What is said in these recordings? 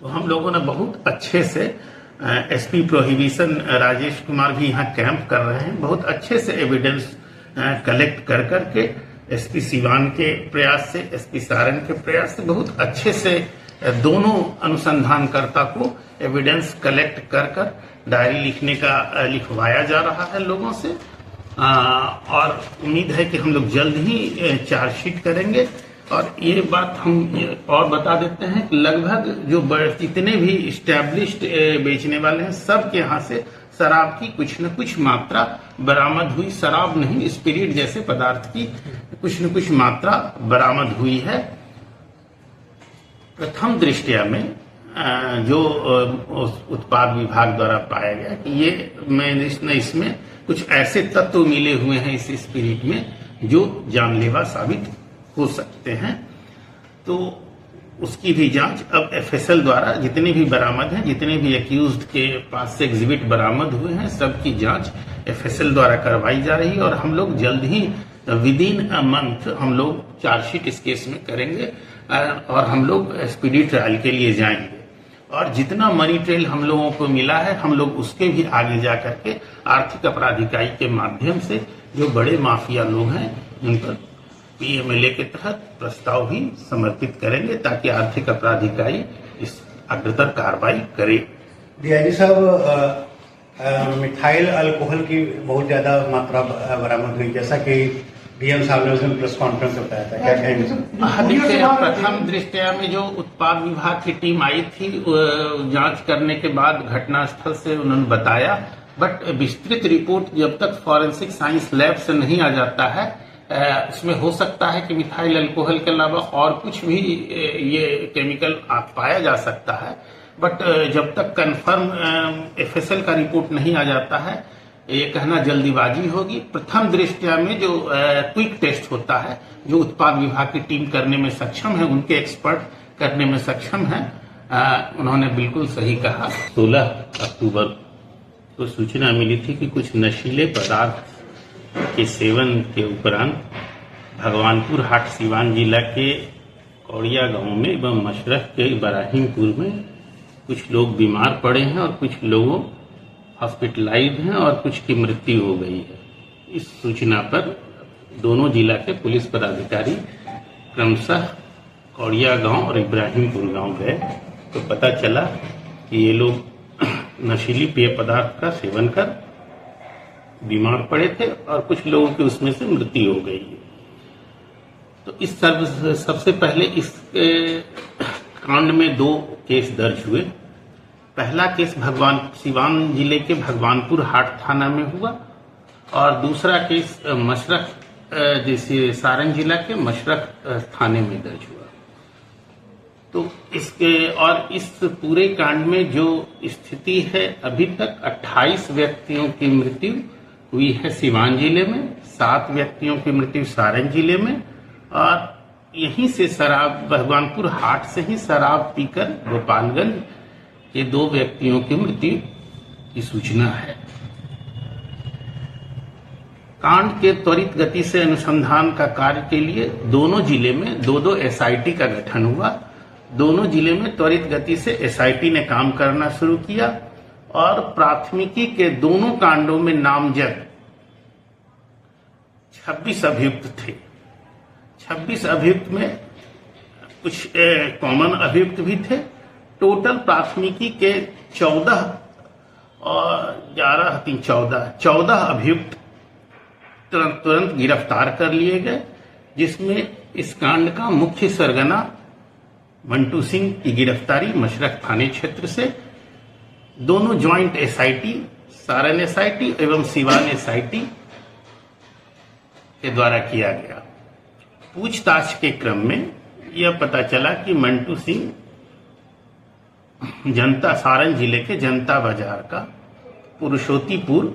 तो हम लोगों ने बहुत अच्छे से एसपी प्रोहिबिशन राजेश कुमार भी यहाँ कैंप कर रहे हैं। बहुत अच्छे से एविडेंस कलेक्ट कर करके एसपी सिवान के प्रयास से, एसपी सारण के प्रयास से बहुत अच्छे से दोनों अनुसंधानकर्ता को एविडेंस कलेक्ट कर कर डायरी लिखवाया जा रहा है लोगों से। और उम्मीद है कि हम लोग जल्द ही चार्जशीट करेंगे। और ये बात हम और बता देते हैं कि लगभग जो जितने भी इस्टेब्लिश्ड बेचने वाले हैं, सबके यहाँ से शराब की कुछ न कुछ मात्रा बरामद हुई। शराब नहीं, स्पिरिट जैसे पदार्थ की कुछ न कुछ मात्रा बरामद हुई है। प्रथम दृष्टया में जो उत्पाद विभाग द्वारा पाया गया कि इसमें कुछ ऐसे तत्व मिले हुए हैं इस स्पिरिट में जो जानलेवा साबित हो सकते हैं। तो उसकी भी जांच अब एफएसएल द्वारा जितने भी बरामद हैं, जितने भी एक्यूज्ड के पास से एग्जिबिट बरामद हुए हैं, सबकी जांच एफएसएल द्वारा करवाई जा रही है। और हम लोग जल्द ही विदिन अ मंथ हम लोग चार्जशीट इस केस में करेंगे और हम लोग स्पीडी ट्रायल के लिए जाएंगे। और जितना मनी ट्रेल हम लोगों को मिला है, हम लोग उसके भी आगे जा करके आर्थिक अपराध इकाई के माध्यम से जो बड़े माफिया लोग हैं उन पर पीएमएलए के तहत प्रस्ताव भी समर्पित करेंगे ताकि आर्थिक अपराध इकाई इस अग्रतर कार्रवाई करे। डीआईजी साहब, मिथाइल अल्कोहल की बहुत ज्यादा मात्रा बरामद हुई, जैसा कि डीएम साहब ने उसमें प्रेस कॉन्फ्रेंस में बताया था, क्या कहेंगे? प्रथम दृष्टया में जो उत्पाद विभाग की टीम आई थी जांच करने के बाद घटनास्थल से उन्होंने बताया, बट विस्तृत रिपोर्ट जब तक फॉरेंसिक साइंस लैब से नहीं आ जाता है, उसमें हो सकता है कि मिथाइल अल्कोहल के अलावा और कुछ भी ये केमिकल पाया जा सकता है। बट जब तक कंफर्म एफएसएल का रिपोर्ट नहीं आ जाता है, ये कहना जल्दीबाजी होगी। प्रथम दृष्टया में जो क्विक टेस्ट होता है, जो उत्पाद विभाग की टीम करने में सक्षम है, उनके एक्सपर्ट करने में सक्षम है, उन्होंने बिल्कुल सही कहा। 16 अक्टूबर को सूचना मिली थी कि कुछ नशीले पदार्थ के सेवन के उपरांत भगवानपुर हाट सिवान जिला के कौड़िया गांव में एवं मशरख के इब्राहिमपुर में कुछ लोग बीमार पड़े हैं और कुछ लोगों हॉस्पिटलाइज हैं और कुछ की मृत्यु हो गई है। इस सूचना पर दोनों जिला के पुलिस पदाधिकारी क्रमशः कौड़िया गांव और इब्राहिमपुर गांव गए तो पता चला कि ये लोग नशीली पेय पदार्थ का सेवन कर बीमार पड़े थे और कुछ लोगों की उसमें से मृत्यु हो गई है। तो इस सबसे पहले इस कांड में 2 केस दर्ज हुए। पहला केस सिवान जिले के भगवानपुर हाट थाना में हुआ और दूसरा केस मशरख जैसे सारण जिला के मशरख थाने में दर्ज हुआ। तो इस पूरे कांड में जो स्थिति है, अभी तक 28 व्यक्तियों की मृत्यु हुई है सिवान जिले में, 7 व्यक्तियों की मृत्यु सारण जिले में, और यहीं से शराब भगवानपुर हाट से ही शराब पीकर गोपालगंज के 2 व्यक्तियों की मृत्यु की सूचना है। कांड के त्वरित गति से अनुसंधान का कार्य के लिए दोनों जिले में 2-2 एसआईटी का गठन हुआ। दोनों जिले में त्वरित गति से एसआईटी ने काम करना शुरू किया और प्राथमिकी के दोनों कांडों में नामजद 26 अभियुक्त थे। 26 अभियुक्त में कुछ कॉमन अभियुक्त भी थे। टोटल प्राथमिकी के 14 और 14 अभियुक्त तुरंत गिरफ्तार कर लिए गए, जिसमें इस कांड का मुख्य सरगना मंटू सिंह की गिरफ्तारी मशरख थाने क्षेत्र से दोनों ज्वाइंट एसआईटी, सारण एसआईटी एवं सिवान एसआईटी के द्वारा किया गया। पूछताछ के क्रम में यह पता चला कि मंटू सिंह सारण जिले के जनता बाजार का पुरुषोत्तीपुर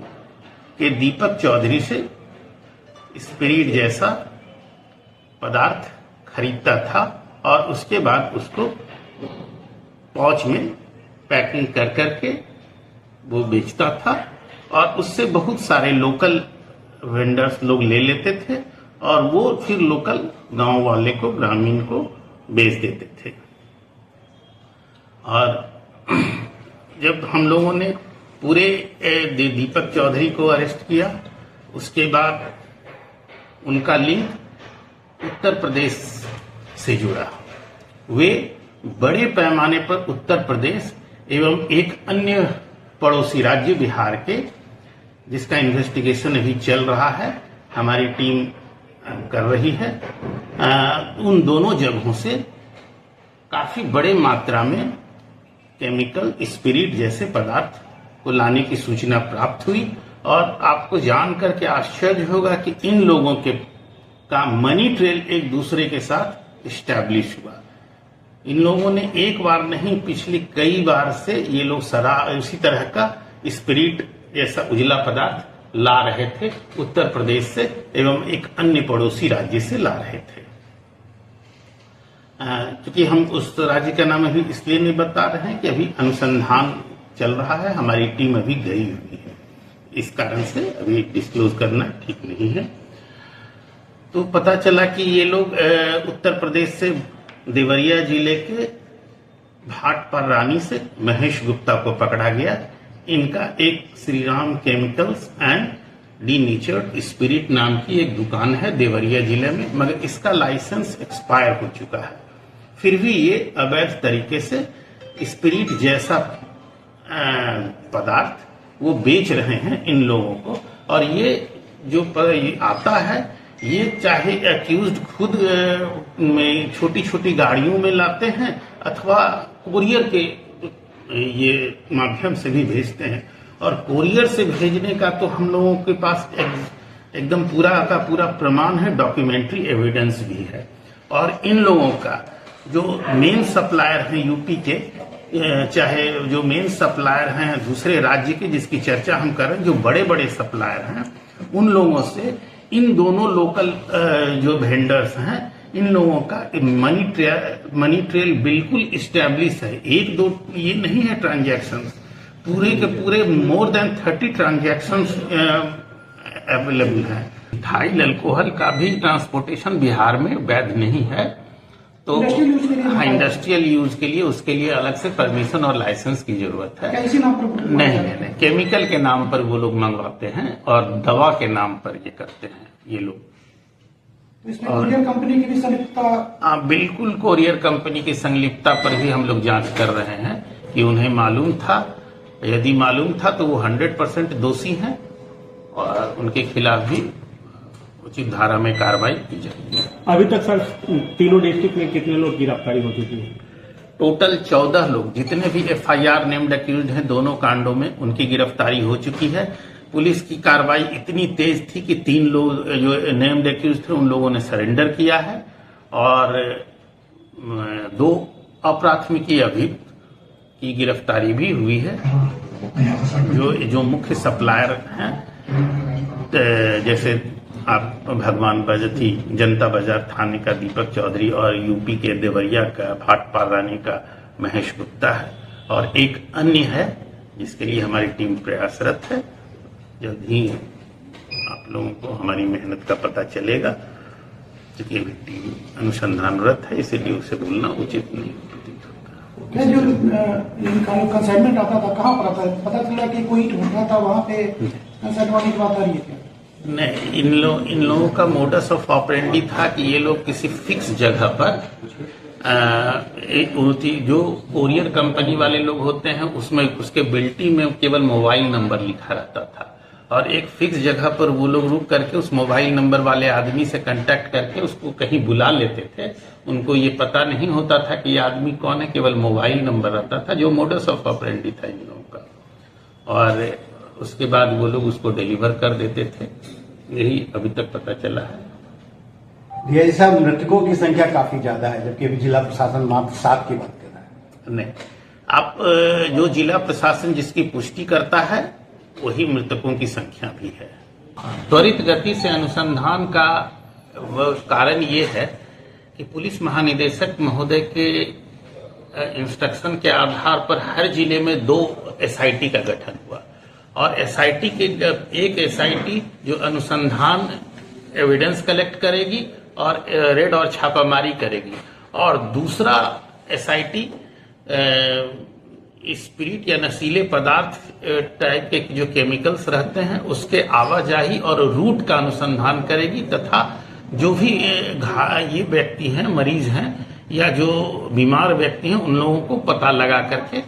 के दीपक चौधरी से स्पिरिट जैसा पदार्थ खरीदता था और उसके बाद उसको पाउच में पैकिंग कर करके वो बेचता था और उससे बहुत सारे लोकल वेंडर्स लोग ले लेते थे और वो फिर लोकल गांव वाले को, ग्रामीण को बेच देते थे। और जब हम लोगों ने पूरे दीपक चौधरी को अरेस्ट किया, उसके बाद उनका लिंक उत्तर प्रदेश से जुड़ा। वे बड़े पैमाने पर उत्तर प्रदेश एवं एक अन्य पड़ोसी राज्य बिहार के, जिसका इन्वेस्टिगेशन अभी चल रहा है, हमारी टीम कर रही है, उन दोनों जगहों से काफी बड़े मात्रा में केमिकल स्पिरिट जैसे पदार्थ को लाने की सूचना प्राप्त हुई। और आपको जानकर के आश्चर्य होगा कि इन लोगों के का मनी ट्रेल एक दूसरे के साथ इस्टेब्लिश हुआ। इन लोगों ने एक बार नहीं, पिछली कई बार से ये लोग इसी तरह का स्पिरिट जैसा उजला पदार्थ ला रहे थे उत्तर प्रदेश से एवं एक अन्य पड़ोसी राज्य से ला रहे थे। क्योंकि हम उस राज्य का नाम अभी इसलिए नहीं बता रहे हैं कि अभी अनुसंधान चल रहा है, हमारी टीम अभी गई हुई है, इस कारण से अभी डिस्क्लोज करना ठीक नहीं है। तो पता चला कि ये लोग उत्तर प्रदेश से देवरिया जिले के भाटपारानी से महेश गुप्ता को पकड़ा गया। इनका एक Shri Ram chemicals and denatured spirit नाम की एक दुकान है देवरिया जिले में, मगर इसका लाइसेंस एक्सपायर हो चुका है। फिर भी ये अवैध तरीके से स्पिरिट जैसा पदार्थ वो बेच रहे हैं इन लोगों को। और ये जो ये आता है, ये चाहे एक्यूज्ड खुद में छोटी छोटी गाड़ियों में लाते हैं अथवा कुरियर के ये माध्यम से भी भेजते हैं। और कुरियर से भेजने का तो हम लोगों के पास एकदम पूरा का पूरा प्रमाण है, डॉक्यूमेंट्री एविडेंस भी है। और इन लोगों का जो मेन सप्लायर हैं यूपी के, चाहे जो मेन सप्लायर हैं दूसरे राज्य के जिसकी चर्चा हम कर रहे हैं, जो बड़े बड़े सप्लायर हैं, उन लोगों से इन दोनों लोकल जो वेंडर्स हैं, इन लोगों का मनी ट्रेल बिल्कुल इस्टेब्लिश है। एक दो ये नहीं है ट्रांजैक्शंस, पूरे के पूरे मोर देन 30 ट्रांजैक्शंस अवेलेबल है। मिथाइल अल्कोहल का भी ट्रांसपोर्टेशन बिहार में वैध नहीं है, तो हाँ, इंडस्ट्रियल यूज के लिए उसके लिए अलग से परमिशन और लाइसेंस की जरूरत है। इसी नाम पर नहीं, केमिकल के नाम पर वो लोग मंगवाते हैं और दवा के नाम पर ये करते हैं ये लोग। इसमें कोरियर कंपनी की भी संलिप्तता? बिल्कुल, कोरियर कंपनी की संलिप्तता पर भी हम लोग जांच कर रहे हैं कि उन्हें मालूम था। यदि मालूम था तो वो 100% दोषी हैं और उनके खिलाफ भी उचित धारा में कार्रवाई की जाएगी। अभी तक सर तीनों डिस्ट्रिक्ट में कितने लोग गिरफ्तारी हो चुकी है? टोटल 14 लोग, जितने भी FIR नेम्ड अक्यूज्ड हैं दोनों कांडों में, उनकी गिरफ्तारी हो चुकी है। पुलिस की कार्रवाई इतनी तेज थी कि 3 लोग जो नेम्ड अक्यूज्ड थे उन लोगों ने सरेंडर किया है और 2 अप्राथमिकी अभियुक्त की गिरफ्तारी भी हुई है। जो मुख्य सप्लायर हैं, जैसे आप भगवान बजती जनता बाजार थाने का दीपक चौधरी और यूपी के देवरिया का भाटपारानी का महेश गुप्ता है, और एक अन्य है जिसके लिए हमारी टीम प्रयासरत है। जल्द ही आप लोगों को हमारी मेहनत का पता चलेगा, क्योंकि अभी टीम अनुसंधानरत है, इसीलिए उसे बोलना उचित नहीं प्रतीत होता। जो इनका कंसाइनमेंट आता था कहाँ पर आता है? पता चला कि कोई ढूंढना था वहाँ पे कंसाइनमेंट की बात आ रही है क्या? नहीं, इन लोगों का मोडस ऑफ ऑपरेंडी था कि ये लोग किसी फिक्स जगह पर जो कोरियर कंपनी वाले लोग होते हैं उसमें उसके बिल्टी में केवल मोबाइल नंबर लिखा रहता था, और एक फिक्स जगह पर वो लोग रुक करके उस मोबाइल नंबर वाले आदमी से कांटेक्ट करके उसको कहीं बुला लेते थे। उनको ये पता नहीं होता था कि ये आदमी कौन है, केवल मोबाइल नंबर रहता था, जो मोडस ऑफ ऑपरेंडी था इन लोगों का। और उसके बाद वो लोग उसको डिलीवर कर देते थे, यही अभी तक पता चला है। डीआईजी साहब, मृतकों की संख्या काफी ज्यादा है, जबकि अभी जिला प्रशासन मात्र 7 की बात कर रहा है। नहीं, आप जो जिला प्रशासन जिसकी पुष्टि करता है वही मृतकों की संख्या भी है। त्वरित गति से अनुसंधान का कारण ये है कि पुलिस महानिदेशक महोदय के इंस्ट्रक्शन के आधार पर हर जिले में 2 SIT का गठन हुआ, और SIT के एक SIT जो अनुसंधान एविडेंस कलेक्ट करेगी और रेड और छापामारी करेगी, और दूसरा SIT स्पिरिट या नशीले पदार्थ टाइप के जो केमिकल्स रहते हैं उसके आवाजाही और रूट का अनुसंधान करेगी तथा जो भी ये व्यक्ति हैं, मरीज हैं या जो बीमार व्यक्ति हैं, उन लोगों को पता लगा करके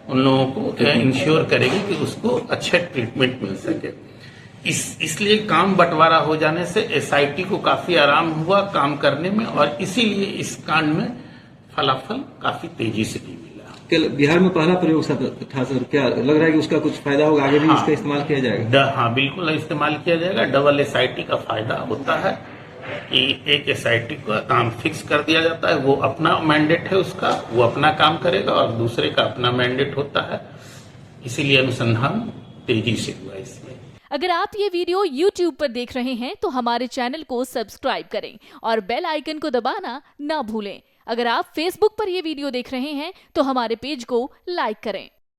उन लोगों को इंश्योर करेगी कि उसको अच्छा ट्रीटमेंट मिल सके। इसलिए काम बंटवारा हो जाने से एसआईटी को काफी आराम हुआ काम करने में और इसीलिए इस कांड में फलाफल काफी तेजी से भी मिला। कल बिहार में पहला प्रयोग था सर, क्या लग रहा है कि उसका कुछ फायदा होगा, आगे भी इसका इस्तेमाल किया जाएगा? हाँ, बिल्कुल इस्तेमाल किया जाएगा। डबल एसआईटी का फायदा होता है कि एक एसआईटी का काम फिक्स कर दिया जाता है, वो अपना मैंडेट है उसका, वो अपना काम करेगा और दूसरे का अपना मैंडेट होता है, इसीलिए अनुसंधान तेजी से हुआ। इसमें अगर आप ये वीडियो YouTube पर देख रहे हैं तो हमारे चैनल को सब्सक्राइब करें और बेल आइकन को दबाना ना भूलें। अगर आप Facebook पर ये वीडियो देख रहे हैं तो हमारे पेज को लाइक करें।